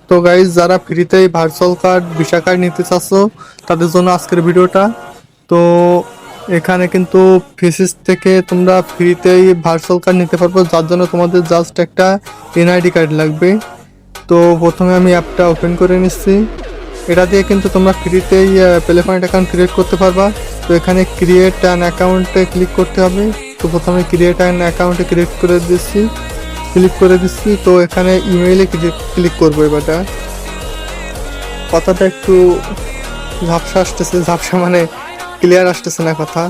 তো গাইজ, যারা ফ্রিতে ভার্চুয়াল কার্ড ভিসা কার্ড নিতে চাচ্ছ তাদের জন্য আজকের ভিডিওটা। তো এখানে কিন্তু ফিসিস থেকে তোমরা ফ্রিতেই ভার্চুয়াল কার্ড নিতে পারবো, যার জন্য তোমাদের জাস্ট একটা এনআইডি কার্ড লাগবে। তো প্রথমে আমি অ্যাপটা ওপেন করে নিচ্ছি। এটা দিয়ে কিন্তু তোমরা ফ্রিতেই প্লে পয়েন্ট অ্যাকাউন্ট ক্রিয়েট করতে পারবা। তো এখানে ক্রিয়েট অ্যান অ্যাকাউন্টে ক্লিক করতে হবে। তো প্রথমে ক্রিয়েট অ্যান অ্যাকাউন্টে ক্রিয়েট করে দিচ্ছি। তো এখানে ইমেইলে ক্লিক করবো। এবারটা কথাটা একটু ঝাপসা মানে ক্লিয়ার আসতেছে না কথা।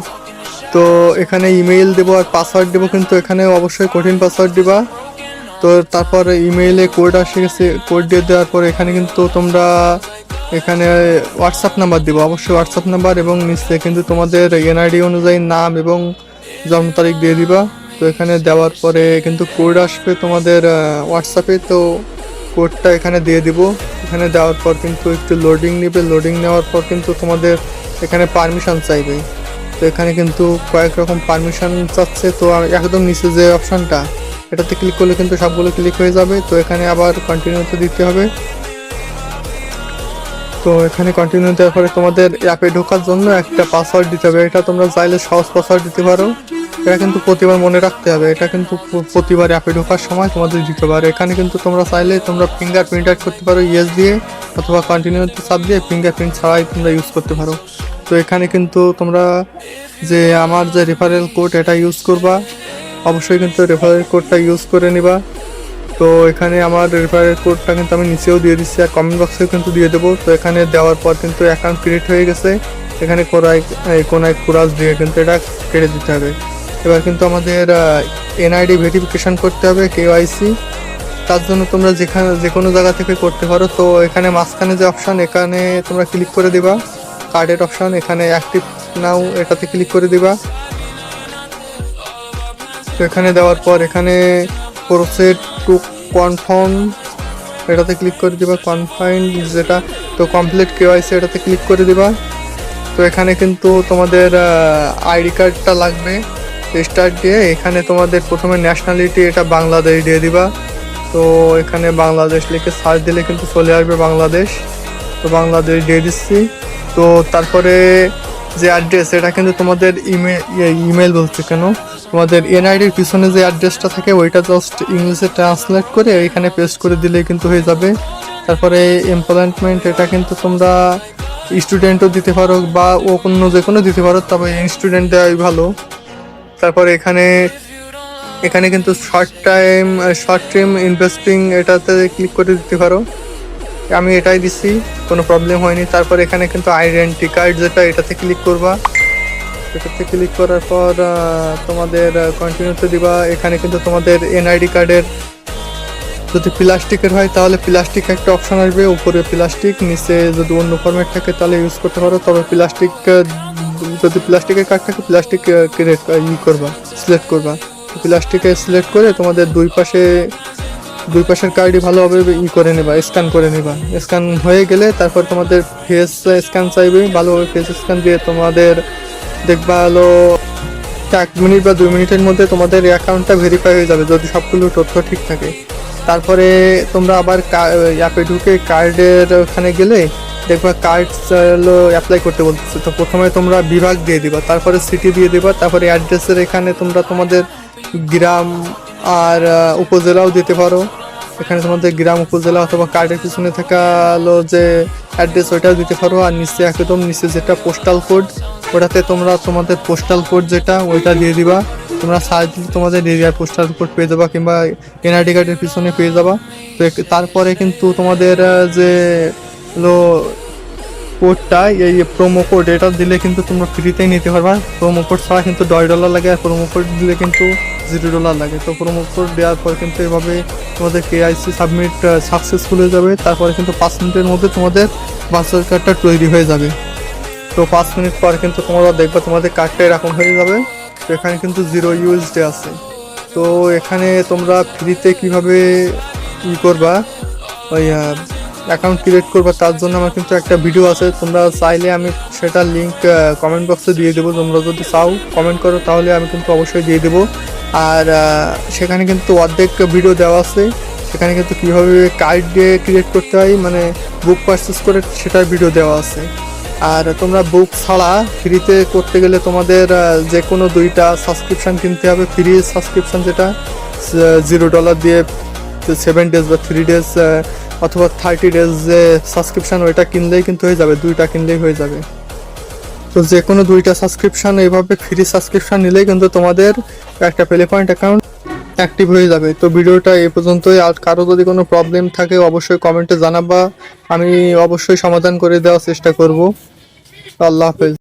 তো এখানে ইমেইল দেবো আর পাসওয়ার্ড দেবো, কিন্তু এখানে অবশ্যই কঠিন পাসওয়ার্ড দিবা। তো তারপর ইমেইলে কোড আসে গেছে, কোড দিয়ে দেওয়ার পর এখানে কিন্তু তোমরা এখানে হোয়াটসঅ্যাপ নাম্বার দিবা, অবশ্যই হোয়াটসঅ্যাপ নাম্বার, এবং নিচে কিন্তু তোমাদের এনআইডি অনুযায়ী নাম এবং জন্ম তারিখ দিয়ে দিবা। তো এখানে দেওয়ার পরে কিন্তু কোড আসবে তোমাদের হোয়াটসঅ্যাপে। তো কোডটা এখানে দিয়ে দিব। এখানে দেওয়ার পর কিন্তু একটু লোডিং নেবে। লোডিং নেওয়ার পর কিন্তু তোমাদের এখানে পারমিশন চাইবে। তো এখানে কিন্তু কয়েক রকম পারমিশন চাচ্ছে। তো একদম নিচে যে অপশানটা, এটাতে ক্লিক করলে কিন্তু সবগুলো ক্লিক হয়ে যাবে। তো এখানে আবার কন্টিনিউতে দিতে হবে। তো এখানে কন্টিনিউ দেওয়ার পরে তোমাদের অ্যাপে ঢোকার জন্য একটা পাসওয়ার্ড দিতে হবে। এটা তোমরা চাইলে সহজ পাসওয়ার্ড দিতে পারো। এটা কিন্তু প্রতিবার মনে রাখতে হবে। এটা কিন্তু প্রতিবার অ্যাপে ঢোকার সময় তোমাদের দিতে পারো। এখানে কিন্তু তোমরা চাইলে তোমরা ফিঙ্গারপ্রিন্ট অ্যাড করতে পারো ইয়েস দিয়ে, অথবা কন্টিনিউতে চাপ দিয়ে ফিঙ্গারপ্রিন্ট ছাড়াই তোমরা ইউজ করতে পারো। তো এখানে কিন্তু তোমরা যে আমার যে রেফারেল কোড এটা ইউজ করবা, অবশ্যই কিন্তু রেফারেল কোডটা ইউজ করে নিবা। তো এখানে আমার রেফারেল কোডটা কিন্তু আমি নিচেও দিয়ে দিচ্ছি আর কমেন্ট বক্সেও কিন্তু দিয়ে দেবো। তো এখানে দেওয়ার পর কিন্তু অ্যাকাউন্ট ক্রিয়েট হয়ে গেছে। এখানে কোনায় কুরাজ দিয়ে কিন্তু এটা কেটে দিতে হবে। এবার কিন্তু আমাদের এনআইডি ভেরিফিকেশান করতে হবে, কেওয়াইসি। তার জন্য তোমরা যে কোনো জায়গা থেকে করতে পারো। তো এখানে মাঝখানে যে অপশান, এখানে তোমরা ক্লিক করে দিবা কার্ডের অপশান। এখানে অ্যাক্টিভ নাও এটাতে ক্লিক করে দিবা। তো এখানে দেওয়ার পর এখানে প্রসিড টু কনফার্ম এটাতে ক্লিক করে দিবা, কনফার্ম যেটা। তো কমপ্লিট কেওয়াইসি এটাতে ক্লিক করে দিবা। তো এখানে কিন্তু তোমাদের আইডি কার্ডটা লাগবে। স্টার্ট দিয়ে এখানে তোমাদের প্রথমে ন্যাশনালিটি এটা বাংলাদেশ দিয়ে দিবা। তো এখানে বাংলাদেশ লিখে সার্চ দিলে কিন্তু চলে আসবে বাংলাদেশ। তো বাংলাদেশ দিয়ে দিচ্ছি। তো তারপরে যে অ্যাড্রেস, এটা কিন্তু তোমাদের ইমেল বলছে কেন, তোমাদের এনআইডির পিছনে যে অ্যাড্রেসটা থাকে ওইটা জাস্ট ইংলিশে ট্রান্সলেট করে এখানে পেস্ট করে দিলেই কিন্তু হয়ে যাবে। তারপরে এমপ্লয়মেন্ট, এটা কিন্তু তোমরা স্টুডেন্টও দিতে পারো বা অন্য যে কোনো দিতে পারো, তবে স্টুডেন্ট দেওয়াই ভালো। তারপরে এখানে কিন্তু শর্ট টার্ম ইনভেস্টিং এটাতে ক্লিক করে দিতে পারো। আমি এটাই দিচ্ছি, কোনো প্রবলেম হয়নি। তারপর এখানে কিন্তু আইডেন্টি কার্ড যেটা, এটাতে ক্লিক করবা। এটাতে ক্লিক করার পর তোমাদের কন্টিনিউতে দিবা। এখানে কিন্তু তোমাদের এনআইডি কার্ডের যদি প্লাস্টিকের হয় তাহলে প্লাস্টিক একটা অপশান আসবে, উপরে প্লাস্টিক, নিচে যদি অন্য ফরম্যাট থাকে তাহলে ইউজ করতে পারো। তবে যদি প্লাস্টিকের কার্ড থাকে প্লাস্টিক সিলেক্ট করবা। প্লাস্টিকে সিলেক্ট করে তোমাদের দুই পাশের কার্ডই ভালোভাবে করে নেবা, স্ক্যান করে নেবা। স্ক্যান হয়ে গেলে তারপর তোমাদের ফেস স্ক্যান চাইবে, ভালোভাবে ফেস স্ক্যান দিয়ে তোমাদের দেখবা হলো 1 মিনিট বা 2 মিনিটের মধ্যে তোমাদের অ্যাকাউন্টটা ভেরিফাই হয়ে যাবে, যদি সবগুলো তথ্য ঠিক থাকে। তারপরে তোমরা আবার অ্যাপে ঢুকে কার্ডের ওখানে গেলে দেখবা কার্ড হলো অ্যাপ্লাই করতে বলতেছে। তো প্রথমে তোমরা বিভাগ দিয়ে দিবা, তারপরে সিটি দিয়ে দিবা, তারপরে অ্যাড্রেসের এখানে তোমরা তোমাদের গ্রাম আর উপজেলাও দিতে পারো। এখানে তোমাদের গ্রাম উপজেলা অথবা কার্ডের পিছনে থাকা হলো যে অ্যাড্রেস ওইটাও দিতে পারো। আর নিচে একদম নিচে যেটা পোস্টাল কোড, ওটাতে তোমরা তোমাদের পোস্টাল কোড যেটা ওইটা দিয়ে দিবা। তোমরা সার্চ দিলে তোমাদের এরিয়ার পোস্টাল কোড পেয়ে যাবা, কিংবা এনআইডি কার্ডের পিছনে পেয়ে যাবা। তো তারপরে কিন্তু তোমাদের যে হলো কোডটা, এই প্রোমো কোড, এটা দিলে কিন্তু তোমরা ফ্রিতেই নিতে পারবা। প্রোমো কোড ছাড়া কিন্তু $10 লাগে, আর প্রোমো কোড দিলে কিন্তু $0 লাগে। তো প্রোমো কোড দেওয়ার পর কিন্তু এভাবে তোমাদের কেআইসি সাবমিট সাকসেসফুল হয়ে যাবে। তারপরে কিন্তু 5 মিনিটের মধ্যে তোমাদের ভার্চুয়াল কার্ডটা তৈরি হয়ে যাবে। তো 5 মিনিট পর কিন্তু তোমরা দেখবা তোমাদের কার্ডটা এরকম হয়ে যাবে। তো এখানে কিন্তু 0 USD আছে। তো এখানে তোমরা ফ্রিতে কিভাবে করবা, ওই অ্যাকাউন্ট ক্রিয়েট করবা, তার জন্য আমার কিন্তু একটা ভিডিও আছে। তোমরা চাইলে আমি সেটার লিঙ্ক কমেন্ট বক্সে দিয়ে দেবো। তোমরা যদি চাও কমেন্ট করো তাহলে আমি কিন্তু অবশ্যই দিয়ে দেবো। আর সেখানে কিন্তু অর্ধেক ভিডিও দেওয়া আছে। সেখানে কিন্তু কীভাবে কার্ড দিয়ে ক্রিয়েট করতে হয়, মানে বুক পারচেস করে সেটার ভিডিও দেওয়া আছে। আর তোমরা বুক ছাড়া ফ্রিতে করতে গেলে তোমাদের যে কোনো 2টা সাবস্ক্রিপশান কিনতে হবে, ফ্রি সাবস্ক্রিপশান যেটা $0 দিয়ে 7 ডেজ বা 3 ডেজ অথবা 30 ডেজ যে সাবস্ক্রিপশান, ওইটা কিনলেই কিন্তু হয়ে যাবে, 2টা কিনলেই হয়ে যাবে। তো যে কোনো 2টা সাবস্ক্রিপশান এইভাবে ফ্রি সাবস্ক্রিপশান নিলেই কিন্তু তোমাদের একটা প্লে পয়েন্ট অ্যাকাউন্ট অ্যাক্টিভ হয়ে যাবে। তো ভিডিওটা এই পর্যন্তই। আর কারো যদি কোনো প্রবলেম থাকে অবশ্যই কমেন্টে জানাবা, আমি অবশ্যই সমাধান করে দেওয়ার চেষ্টা করব। আল্লাহ হাফেজ।